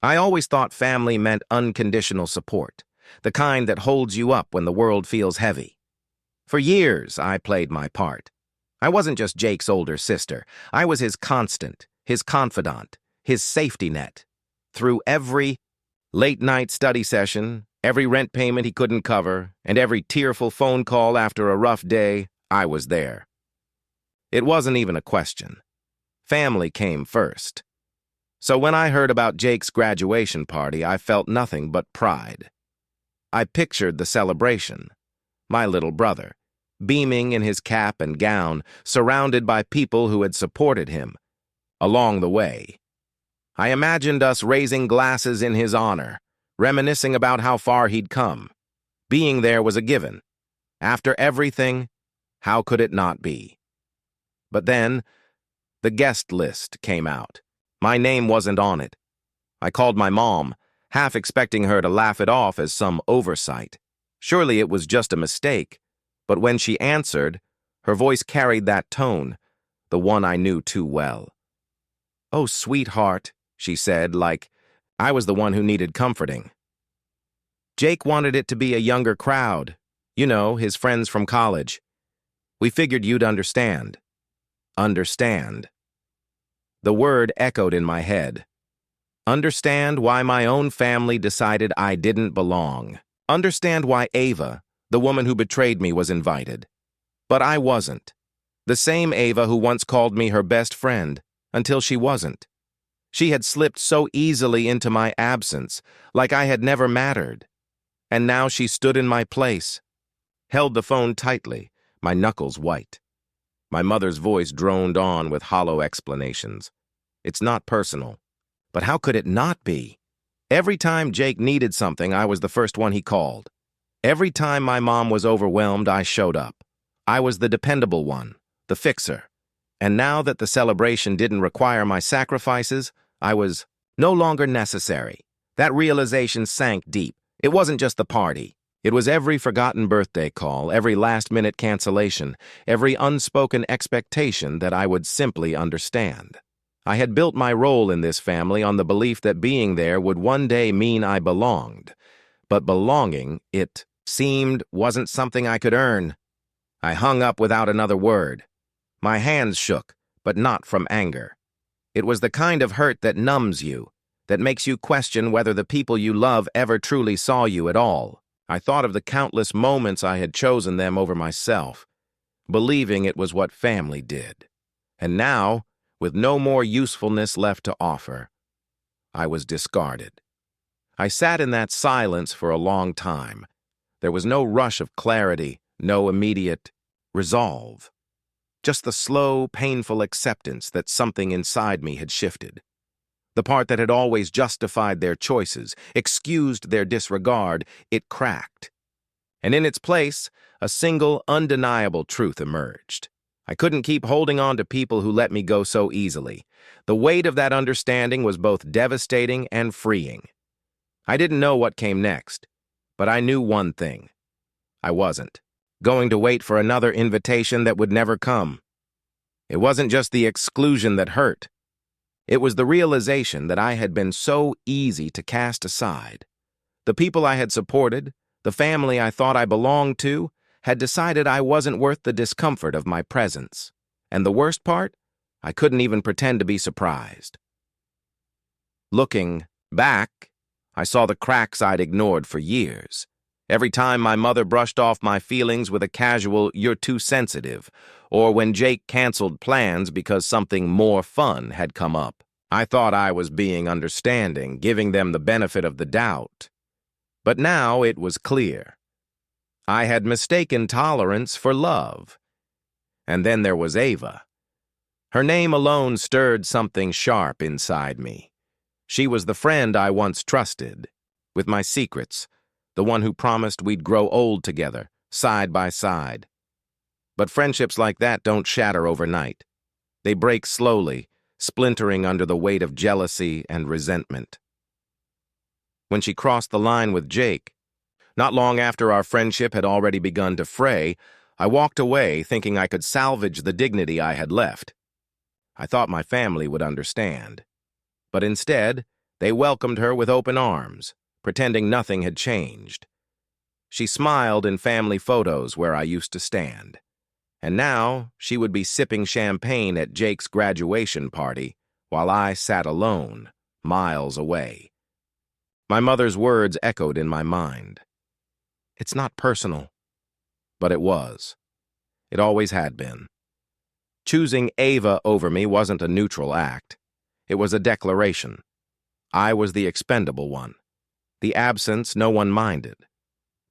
I always thought family meant unconditional support, the kind that holds you up when the world feels heavy. For years, I played my part. I wasn't just Jake's older sister. I was his constant, his confidant, his safety net. Through every late-night study session, every rent payment he couldn't cover, and every tearful phone call after a rough day, I was there. It wasn't even a question. Family came first. So when I heard about Jake's graduation party, I felt nothing but pride. I pictured the celebration. My little brother, beaming in his cap and gown, surrounded by people who had supported him along the way. I imagined us raising glasses in his honor, reminiscing about how far he'd come. Being there was a given. After everything, how could it not be? But then, the guest list came out. My name wasn't on it. I called my mom, half expecting her to laugh it off as some oversight. Surely it was just a mistake. But when she answered, her voice carried that tone, the one I knew too well. "Oh, sweetheart," she said, like I was the one who needed comforting. "Jake wanted it to be a younger crowd. You know, his friends from college. We figured you'd understand." Understand. The word echoed in my head. Understand why my own family decided I didn't belong. Understand why Ava, the woman who betrayed me, was invited. But I wasn't. The same Ava who once called me her best friend, until she wasn't. She had slipped so easily into my absence, like I had never mattered. And now she stood in my place, held the phone tightly, my knuckles white. My mother's voice droned on with hollow explanations. "It's not personal." But how could it not be? Every time Jake needed something, I was the first one he called. Every time my mom was overwhelmed, I showed up. I was the dependable one, the fixer. And now that the celebration didn't require my sacrifices, I was no longer necessary. That realization sank deep. It wasn't just the party. It was every forgotten birthday call, every last-minute cancellation, every unspoken expectation that I would simply understand. I had built my role in this family on the belief that being there would one day mean I belonged. But belonging, it seemed, wasn't something I could earn. I hung up without another word. My hands shook, but not from anger. It was the kind of hurt that numbs you, that makes you question whether the people you love ever truly saw you at all. I thought of the countless moments I had chosen them over myself, believing it was what family did. And now, with no more usefulness left to offer, I was discarded. I sat in that silence for a long time. There was no rush of clarity, no immediate resolve. Just the slow, painful acceptance that something inside me had shifted. The part that had always justified their choices, excused their disregard, it cracked. And in its place, a single, undeniable truth emerged. I couldn't keep holding on to people who let me go so easily. The weight of that understanding was both devastating and freeing. I didn't know what came next, but I knew one thing. I wasn't going to wait for another invitation that would never come. It wasn't just the exclusion that hurt. It was the realization that I had been so easy to cast aside. The people I had supported, the family I thought I belonged to, had decided I wasn't worth the discomfort of my presence. And the worst part? I couldn't even pretend to be surprised. Looking back, I saw the cracks I'd ignored for years. Every time my mother brushed off my feelings with a casual, "You're too sensitive," or when Jake canceled plans because something more fun had come up, I thought I was being understanding, giving them the benefit of the doubt. But now it was clear. I had mistaken tolerance for love. And then there was Ava. Her name alone stirred something sharp inside me. She was the friend I once trusted, with my secrets, the one who promised we'd grow old together, side by side. But friendships like that don't shatter overnight. They break slowly, splintering under the weight of jealousy and resentment. When she crossed the line with Jake, not long after our friendship had already begun to fray, I walked away thinking I could salvage the dignity I had left. I thought my family would understand. But instead, They welcomed her with open arms, pretending nothing had changed. She smiled in family photos where I used to stand. And now she would be sipping champagne at Jake's graduation party while I sat alone, miles away. My mother's words echoed in my mind. It's not personal. But it was. It always had been. Choosing Ava over me wasn't a neutral act. It was a declaration. I was the expendable one. The absence no one minded.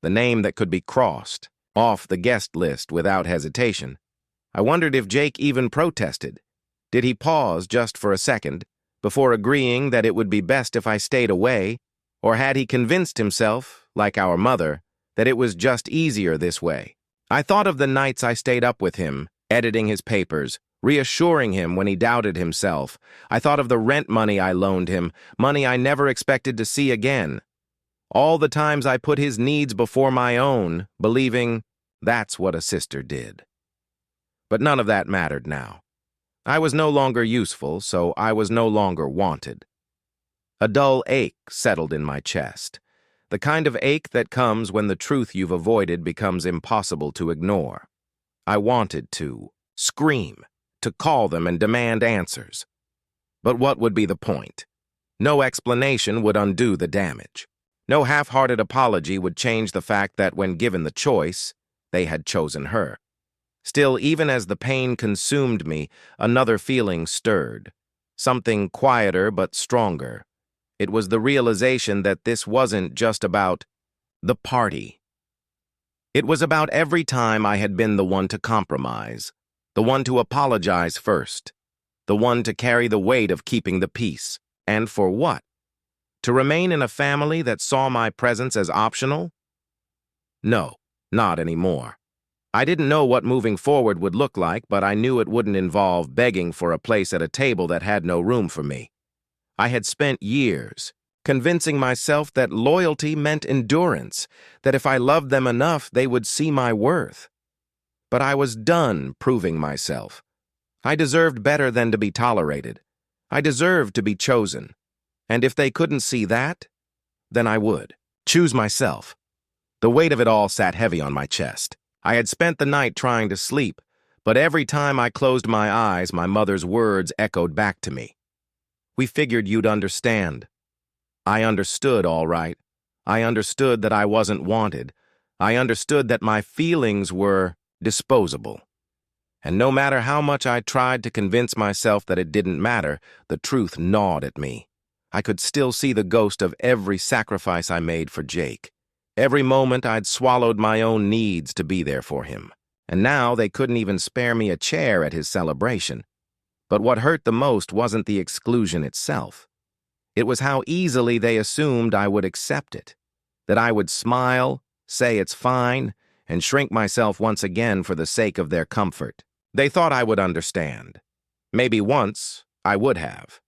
The name that could be crossed off the guest list without hesitation. I wondered if Jake even protested. Did he pause just for a second before agreeing that it would be best if I stayed away, or had he convinced himself, like our mother, that it was just easier this way? I thought of the nights I stayed up with him, editing his papers, reassuring him when he doubted himself. I thought of the rent money I loaned him, money I never expected to see again. All the times I put his needs before my own, believing that's what a sister did. But none of that mattered now. I was no longer useful, so I was no longer wanted. A dull ache settled in my chest, the kind of ache that comes when the truth you've avoided becomes impossible to ignore. I wanted to scream, to call them and demand answers. But what would be the point? No explanation would undo the damage. No half-hearted apology would change the fact that when given the choice, they had chosen her. Still, even as the pain consumed me, another feeling stirred. Something quieter but stronger. It was the realization that this wasn't just about the party. It was about every time I had been the one to compromise, the one to apologize first, the one to carry the weight of keeping the peace. And for what? To remain in a family that saw my presence as optional? No, not anymore. I didn't know what moving forward would look like, but I knew it wouldn't involve begging for a place at a table that had no room for me. I had spent years convincing myself that loyalty meant endurance, that if I loved them enough, they would see my worth. But I was done proving myself. I deserved better than to be tolerated. I deserved to be chosen. And if they couldn't see that, then I would choose myself. The weight of it all sat heavy on my chest. I had spent the night trying to sleep, but every time I closed my eyes, my mother's words echoed back to me. We figured you'd understand. I understood, all right. I understood that I wasn't wanted. I understood that my feelings were disposable. And no matter how much I tried to convince myself that it didn't matter, the truth gnawed at me. I could still see the ghost of every sacrifice I made for Jake. Every moment I'd swallowed my own needs to be there for him. And now they couldn't even spare me a chair at his celebration. But what hurt the most wasn't the exclusion itself. It was how easily they assumed I would accept it. That I would smile, say it's fine, and shrink myself once again for the sake of their comfort. They thought I would understand. Maybe once I would have.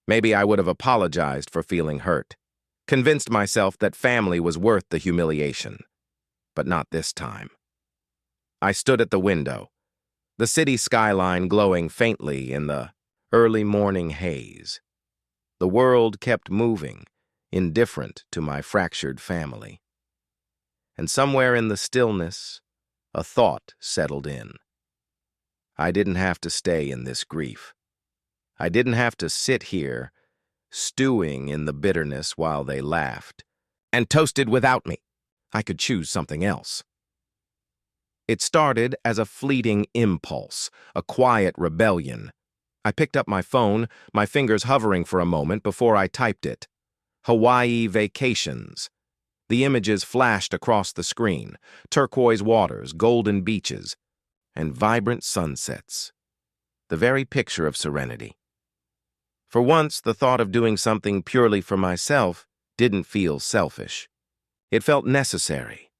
Maybe I would have apologized for feeling hurt, convinced myself that family was worth the humiliation. But not this time. I stood at the window, the city skyline glowing faintly in the early morning haze. The world kept moving, indifferent to my fractured family. And somewhere in the stillness, a thought settled in. I didn't have to stay in this grief. I didn't have to sit here, stewing in the bitterness while they laughed and toasted without me. I could choose something else. It started as a fleeting impulse, a quiet rebellion. I picked up my phone, my fingers hovering for a moment before I typed it. Hawaii vacations. The images flashed across the screen, turquoise waters, golden beaches, and vibrant sunsets. The very picture of serenity. For once, the thought of doing something purely for myself didn't feel selfish. It felt necessary.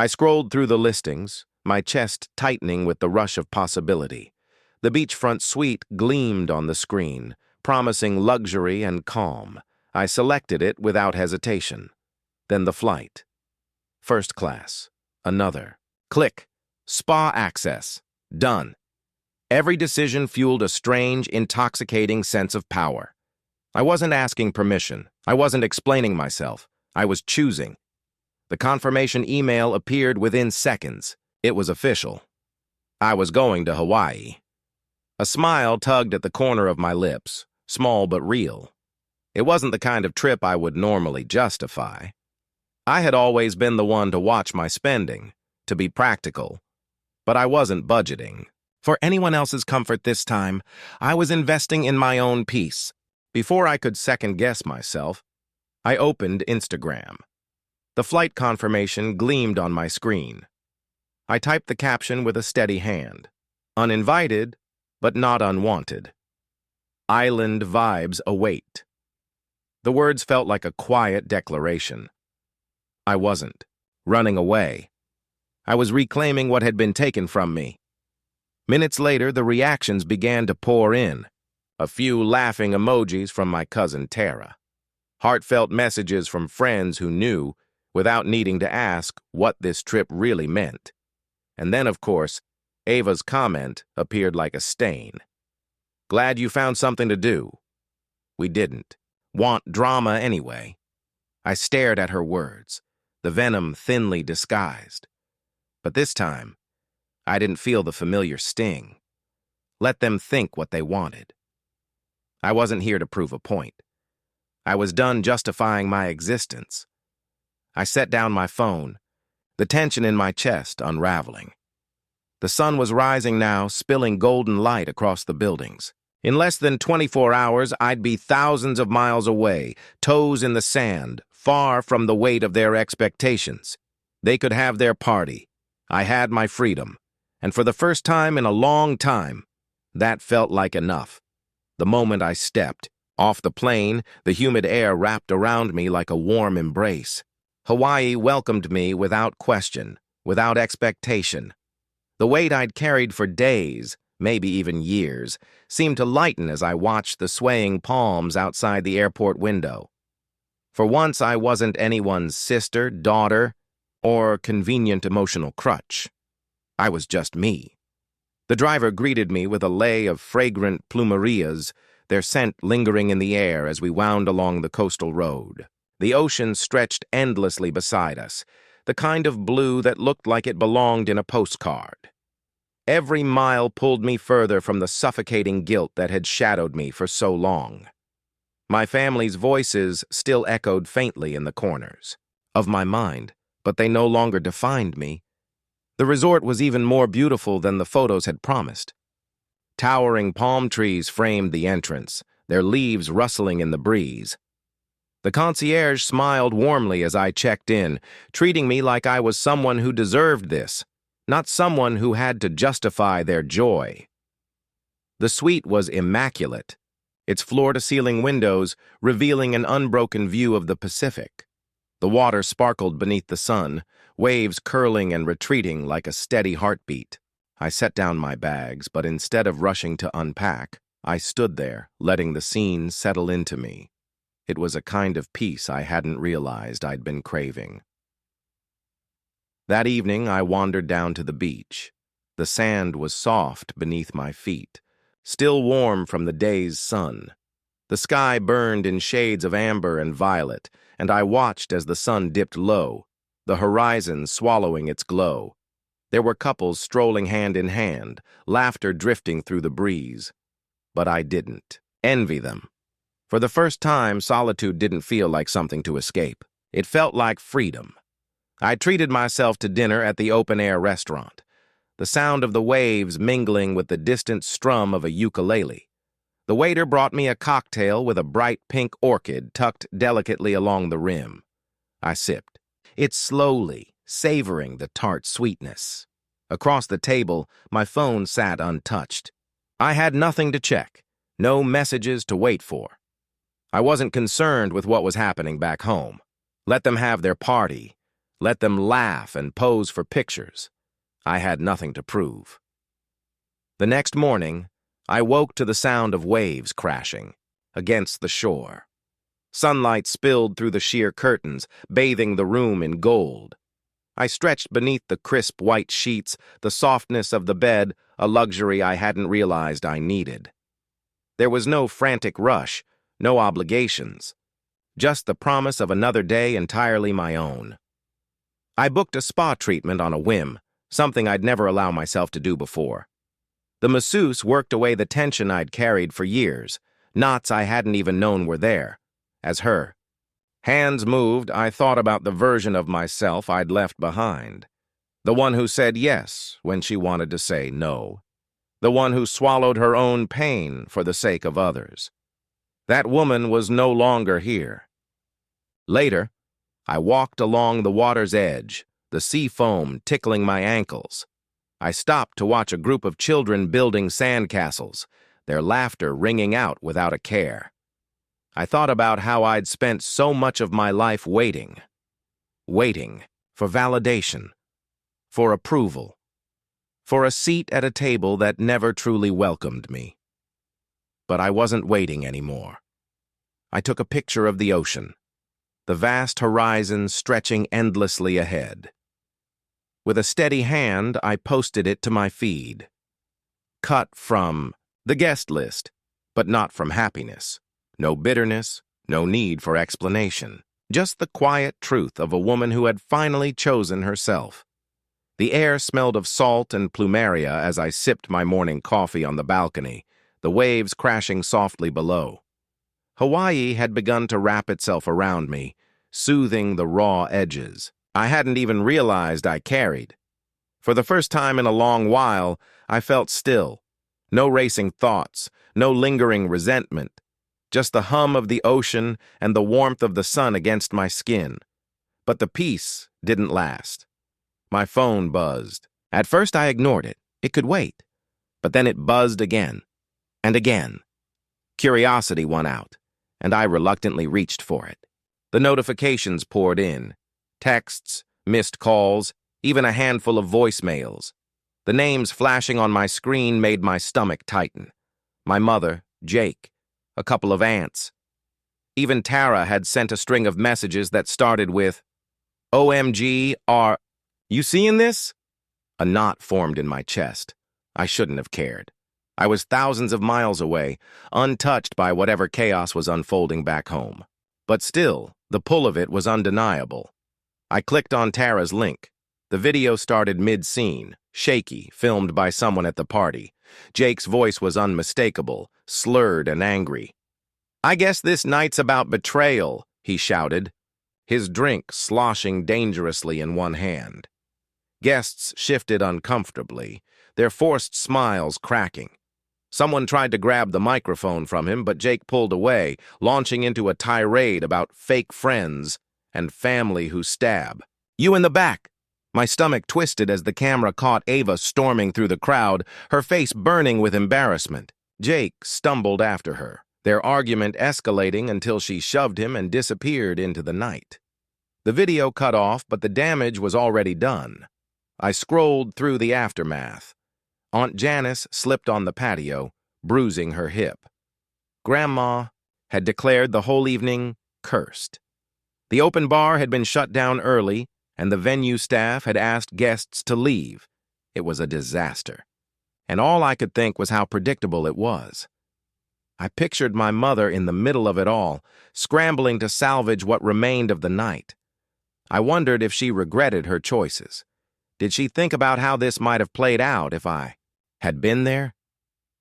I scrolled through the listings, my chest tightening with the rush of possibility. The beachfront suite gleamed on the screen, promising luxury and calm. I selected it without hesitation. Then the flight. First class. Another. Click. Spa access. Done. Every decision fueled a strange, intoxicating sense of power. I wasn't asking permission. I wasn't explaining myself. I was choosing. The confirmation email appeared within seconds. It was official. I was going to Hawaii. A smile tugged at the corner of my lips, small but real. It wasn't the kind of trip I would normally justify. I had always been the one to watch my spending, to be practical, but I wasn't budgeting. For anyone else's comfort this time, I was investing in my own peace. Before I could second-guess myself, I opened Instagram. The flight confirmation gleamed on my screen. I typed the caption with a steady hand. Uninvited, but not unwanted. Island vibes await. The words felt like a quiet declaration. I wasn't running away. I was reclaiming what had been taken from me. Minutes later, the reactions began to pour in. A few laughing emojis from my cousin Tara. Heartfelt messages from friends who knew, without needing to ask, what this trip really meant. And then, of course, Ava's comment appeared like a stain. Glad you found something to do. We didn't. Want drama anyway. I stared at her words, the venom thinly disguised. But this time, I didn't feel the familiar sting. Let them think what they wanted. I wasn't here to prove a point. I was done justifying my existence. I set down my phone, the tension in my chest unraveling. The sun was rising now, spilling golden light across the buildings. In less than 24 hours, I'd be thousands of miles away, toes in the sand, far from the weight of their expectations. They could have their party. I had my freedom. And for the first time in a long time, that felt like enough. The moment I stepped off the plane, the humid air wrapped around me like a warm embrace. Hawaii welcomed me without question, without expectation. The weight I'd carried for days, maybe even years, seemed to lighten as I watched the swaying palms outside the airport window. For once, I wasn't anyone's sister, daughter, or convenient emotional crutch. I was just me. The driver greeted me with a lei of fragrant plumerias, their scent lingering in the air as we wound along the coastal road. The ocean stretched endlessly beside us, the kind of blue that looked like it belonged in a postcard. Every mile pulled me further from the suffocating guilt that had shadowed me for so long. My family's voices still echoed faintly in the corners of my mind, but they no longer defined me. The resort was even more beautiful than the photos had promised. Towering palm trees framed the entrance, their leaves rustling in the breeze. The concierge smiled warmly as I checked in, treating me like I was someone who deserved this, not someone who had to justify their joy. The suite was immaculate, its floor-to-ceiling windows revealing an unbroken view of the Pacific. The water sparkled beneath the sun, waves curling and retreating like a steady heartbeat. I set down my bags, but instead of rushing to unpack, I stood there, letting the scene settle into me. It was a kind of peace I hadn't realized I'd been craving. That evening, I wandered down to the beach. The sand was soft beneath my feet, still warm from the day's sun. The sky burned in shades of amber and violet, and I watched as the sun dipped low, the horizon swallowing its glow. There were couples strolling hand in hand, laughter drifting through the breeze. But I didn't envy them. For the first time, solitude didn't feel like something to escape. It felt like freedom. I treated myself to dinner at the open-air restaurant, the sound of the waves mingling with the distant strum of a ukulele. The waiter brought me a cocktail with a bright pink orchid tucked delicately along the rim. I sipped it slowly, savoring the tart sweetness. Across the table, my phone sat untouched. I had nothing to check, no messages to wait for. I wasn't concerned with what was happening back home. Let them have their party. Let them laugh and pose for pictures. I had nothing to prove. The next morning, I woke to the sound of waves crashing against the shore. Sunlight spilled through the sheer curtains, bathing the room in gold. I stretched beneath the crisp white sheets, the softness of the bed, a luxury I hadn't realized I needed. There was no frantic rush, no obligations, just the promise of another day entirely my own. I booked a spa treatment on a whim, something I'd never allow myself to do before. The masseuse worked away the tension I'd carried for years, knots I hadn't even known were there, as her hands moved. I thought about the version of myself I'd left behind. The one who said yes when she wanted to say no. The one who swallowed her own pain for the sake of others. That woman was no longer here. Later, I walked along the water's edge, the sea foam tickling my ankles. I stopped to watch a group of children building sandcastles, their laughter ringing out without a care. I thought about how I'd spent so much of my life waiting for validation, for approval, for a seat at a table that never truly welcomed me. But I wasn't waiting anymore. I took a picture of the ocean, the vast horizon stretching endlessly ahead. With a steady hand, I posted it to my feed. Cut from the guest list, but not from happiness. No bitterness, no need for explanation. Just the quiet truth of a woman who had finally chosen herself. The air smelled of salt and plumeria as I sipped my morning coffee on the balcony, the waves crashing softly below. Hawaii had begun to wrap itself around me, soothing the raw edges I hadn't even realized I carried. For the first time in a long while, I felt still. No racing thoughts, no lingering resentment. Just the hum of the ocean and the warmth of the sun against my skin. But the peace didn't last. My phone buzzed. At first I ignored it. It could wait. But then it buzzed again. And again. Curiosity won out, and I reluctantly reached for it. The notifications poured in. Texts, missed calls, even a handful of voicemails. The names flashing on my screen made my stomach tighten. My mother, Jake, a couple of aunts. Even Tara had sent a string of messages that started with, "OMG, you seeing this?" A knot formed in my chest. I shouldn't have cared. I was thousands of miles away, untouched by whatever chaos was unfolding back home. But still, the pull of it was undeniable. I clicked on Tara's link. The video started mid-scene, shaky, filmed by someone at the party. Jake's voice was unmistakable, slurred and angry. "I guess this night's about betrayal," he shouted, his drink sloshing dangerously in one hand. Guests shifted uncomfortably, their forced smiles cracking. Someone tried to grab the microphone from him, but Jake pulled away, launching into a tirade about fake friends and family who stab. "You in the back!" My stomach twisted as the camera caught Ava storming through the crowd, her face burning with embarrassment. Jake stumbled after her, their argument escalating until she shoved him and disappeared into the night. The video cut off, but the damage was already done. I scrolled through the aftermath. Aunt Janice slipped on the patio, bruising her hip. Grandma had declared the whole evening cursed. The open bar had been shut down early, and the venue staff had asked guests to leave. It was a disaster. And all I could think was how predictable it was. I pictured my mother in the middle of it all, scrambling to salvage what remained of the night. I wondered if she regretted her choices. Did she think about how this might have played out if I had been there?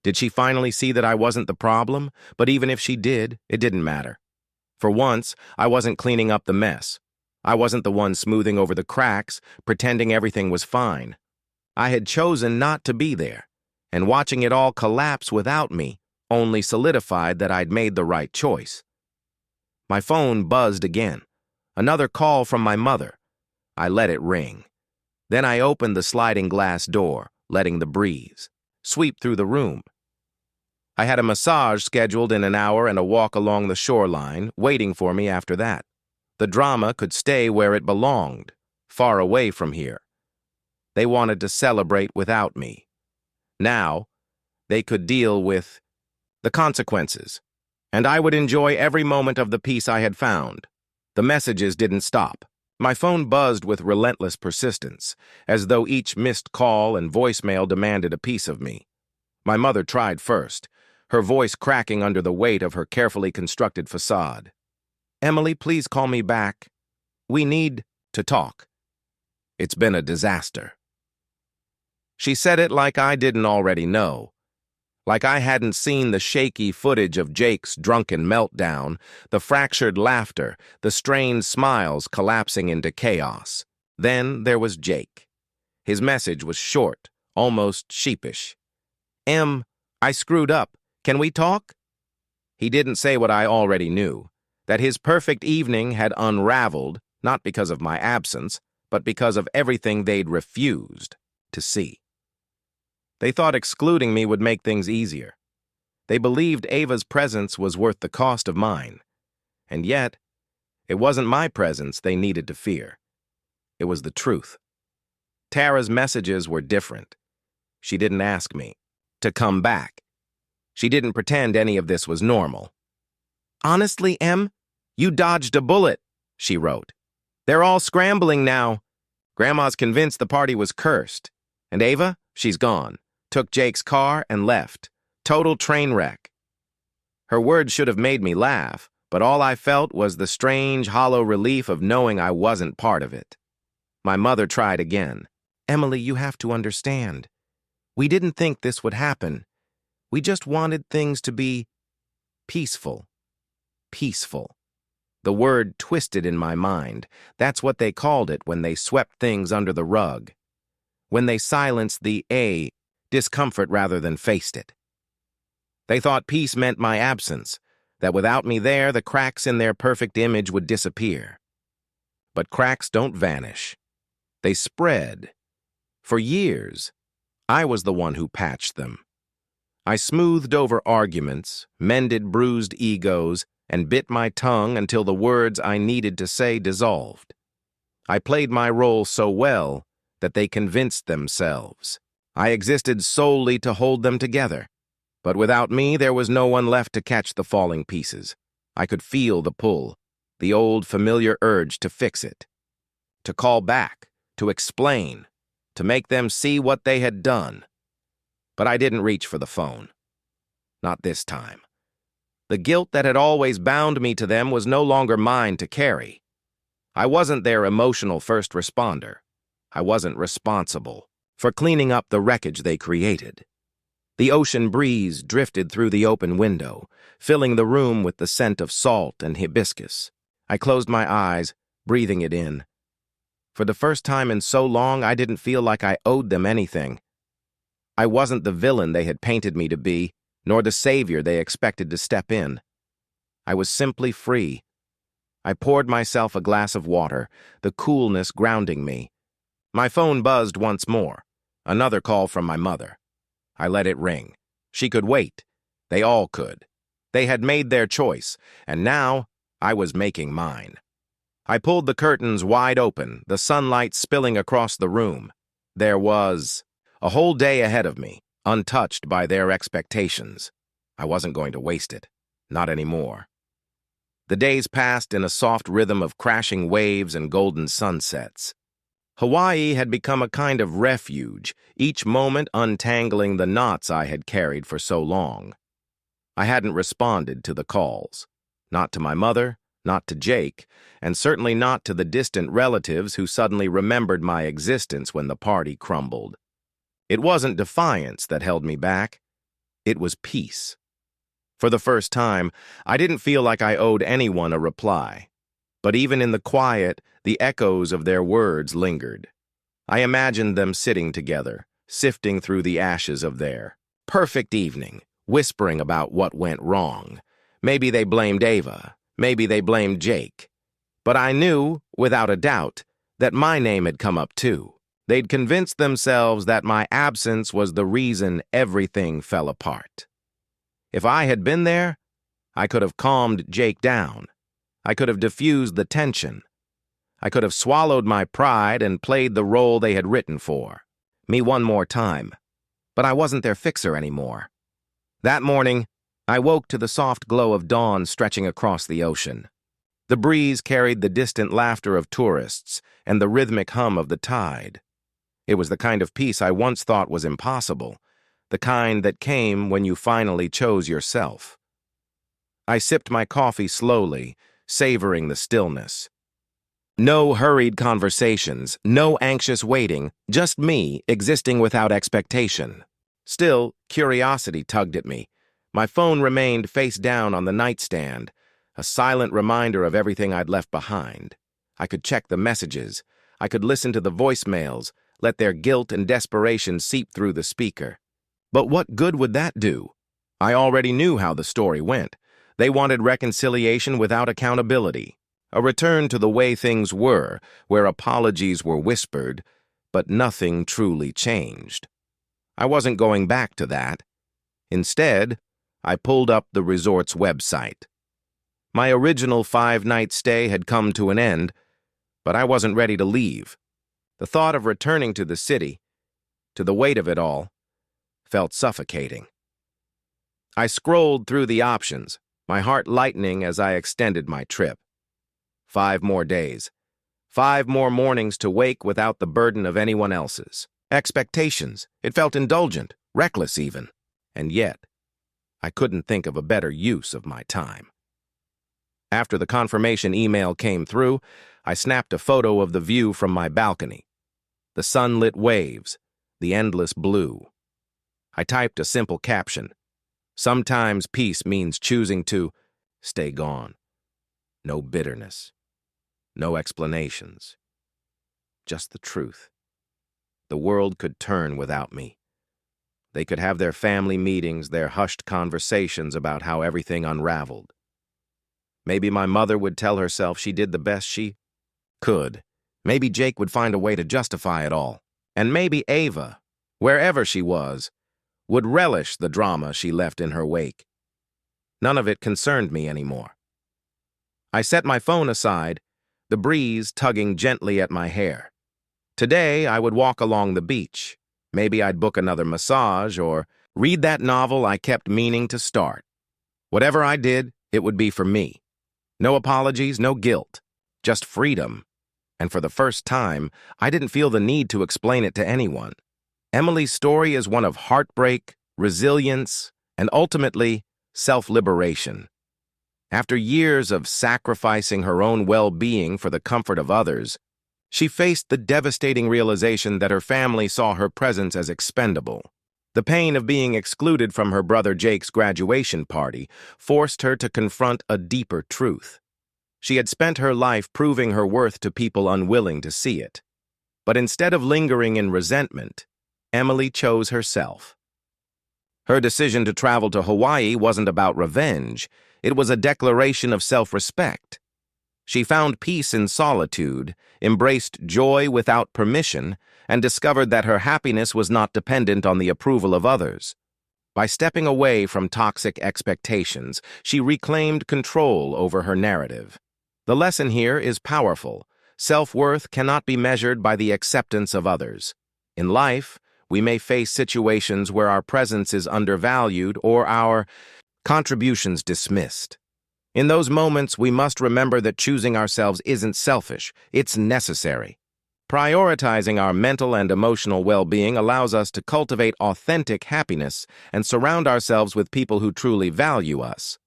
Did she finally see that I wasn't the problem? But even if she did, it didn't matter. For once, I wasn't cleaning up the mess. I wasn't the one smoothing over the cracks, pretending everything was fine. I had chosen not to be there, and watching it all collapse without me only solidified that I'd made the right choice. My phone buzzed again. Another call from my mother. I let it ring. Then I opened the sliding glass door, letting the breeze sweep through the room. I had a massage scheduled in an hour and a walk along the shoreline waiting for me after that. The drama could stay where it belonged, far away from here. They wanted to celebrate without me. Now, they could deal with the consequences, and I would enjoy every moment of the peace I had found. The messages didn't stop. My phone buzzed with relentless persistence, as though each missed call and voicemail demanded a piece of me. My mother tried first, her voice cracking under the weight of her carefully constructed facade. "Emily, please call me back. We need to talk. It's been a disaster." She said it like I didn't already know, like I hadn't seen the shaky footage of Jake's drunken meltdown, the fractured laughter, the strained smiles collapsing into chaos. Then there was Jake. His message was short, almost sheepish. I screwed up. Can we talk?" He didn't say what I already knew, that his perfect evening had unraveled, not because of my absence, but because of everything they'd refused to see. They thought excluding me would make things easier. They believed Ava's presence was worth the cost of mine. And yet, it wasn't my presence they needed to fear. It was the truth. Tara's messages were different. She didn't ask me to come back. She didn't pretend any of this was normal. "Honestly, Em, you dodged a bullet," she wrote. "They're all scrambling now. Grandma's convinced the party was cursed. And Ava, she's gone. Took Jake's car and left. Total train wreck." Her words should have made me laugh, but all I felt was the strange, hollow relief of knowing I wasn't part of it. My mother tried again. "Emily, you have to understand. We didn't think this would happen. We just wanted things to be peaceful." Peaceful. The word twisted in my mind. That's what they called it when they swept things under the rug. When they silenced the discomfort rather than faced it. They thought peace meant my absence, that without me there, the cracks in their perfect image would disappear. But cracks don't vanish. They spread. For years, I was the one who patched them. I smoothed over arguments, mended bruised egos, and bit my tongue until the words I needed to say dissolved. I played my role so well that they convinced themselves. I existed solely to hold them together. But without me, there was no one left to catch the falling pieces. I could feel the pull, the old familiar urge to fix it, to call back, to explain, to make them see what they had done. But I didn't reach for the phone. Not this time. The guilt that had always bound me to them was no longer mine to carry. I wasn't their emotional first responder. I wasn't responsible for cleaning up the wreckage they created. The ocean breeze drifted through the open window, filling the room with the scent of salt and hibiscus. I closed my eyes, breathing it in. For the first time in so long, I didn't feel like I owed them anything. I wasn't the villain they had painted me to be, nor the savior they expected to step in. I was simply free. I poured myself a glass of water, the coolness grounding me. My phone buzzed once more. Another call from my mother. I let it ring. She could wait. They all could. They had made their choice, and now I was making mine. I pulled the curtains wide open, the sunlight spilling across the room. There was a whole day ahead of me, untouched by their expectations. I wasn't going to waste it. Not anymore. The days passed in a soft rhythm of crashing waves and golden sunsets. Hawaii had become a kind of refuge, each moment untangling the knots I had carried for so long. I hadn't responded to the calls. Not to my mother, not to Jake, and certainly not to the distant relatives who suddenly remembered my existence when the party crumbled. It wasn't defiance that held me back. It was peace. For the first time, I didn't feel like I owed anyone a reply. But even in the quiet, the echoes of their words lingered. I imagined them sitting together, sifting through the ashes of their perfect evening, whispering about what went wrong. Maybe they blamed Ava, maybe they blamed Jake. But I knew, without a doubt, that my name had come up too. They'd convinced themselves that my absence was the reason everything fell apart. If I had been there, I could have calmed Jake down. I could have diffused the tension. I could have swallowed my pride and played the role they had written for. Me one more time. But I wasn't their fixer anymore. That morning, I woke to the soft glow of dawn stretching across the ocean. The breeze carried the distant laughter of tourists and the rhythmic hum of the tide. It was the kind of peace I once thought was impossible, the kind that came when you finally chose yourself. I sipped my coffee slowly, savoring the stillness. No hurried conversations, no anxious waiting, just me existing without expectation. Still, curiosity tugged at me. My phone remained face down on the nightstand, a silent reminder of everything I'd left behind. I could check the messages. I could listen to the voicemails, let their guilt and desperation seep through the speaker. But what good would that do? I already knew how the story went. They wanted reconciliation without accountability. A return to the way things were, where apologies were whispered, but nothing truly changed. I wasn't going back to that. Instead, I pulled up the resort's website. My original 5-night stay had come to an end, but I wasn't ready to leave. The thought of returning to the city, to the weight of it all, felt suffocating. I scrolled through the options, my heart lightening as I extended my trip. 5 more days. 5 more mornings to wake without the burden of anyone else's expectations. It felt indulgent, reckless even. And yet, I couldn't think of a better use of my time. After the confirmation email came through, I snapped a photo of the view from my balcony. The sunlit waves, the endless blue. I typed a simple caption. Sometimes peace means choosing to stay gone. No bitterness. No explanations. Just the truth. The world could turn without me. They could have their family meetings, their hushed conversations about how everything unraveled. Maybe my mother would tell herself she did the best she could. Maybe Jake would find a way to justify it all. And maybe Ava, wherever she was, would relish the drama she left in her wake. None of it concerned me anymore. I set my phone aside, the breeze tugging gently at my hair. Today, I would walk along the beach. Maybe I'd book another massage or read that novel I kept meaning to start. Whatever I did, it would be for me. No apologies, no guilt, just freedom. And for the first time, I didn't feel the need to explain it to anyone. Emily's story is one of heartbreak, resilience, and ultimately, self-liberation. After years of sacrificing her own well-being for the comfort of others, she faced the devastating realization that her family saw her presence as expendable. The pain of being excluded from her brother Jake's graduation party forced her to confront a deeper truth. She had spent her life proving her worth to people unwilling to see it. But instead of lingering in resentment, Emily chose herself. Her decision to travel to Hawaii wasn't about revenge. It was a declaration of self-respect. She found peace in solitude, embraced joy without permission, and discovered that her happiness was not dependent on the approval of others. By stepping away from toxic expectations, she reclaimed control over her narrative. The lesson here is powerful. Self-worth cannot be measured by the acceptance of others. In life, we may face situations where our presence is undervalued or our contributions dismissed. In those moments, we must remember that choosing ourselves isn't selfish, it's necessary. Prioritizing our mental and emotional well-being allows us to cultivate authentic happiness and surround ourselves with people who truly value us.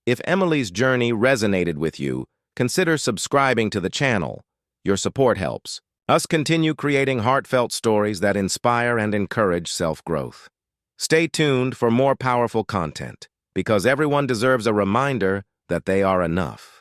If Emily's journey resonated with you, consider subscribing to the channel. Your support helps us continue creating heartfelt stories that inspire and encourage self-growth. Stay tuned for more powerful content, because everyone deserves a reminder that they are enough.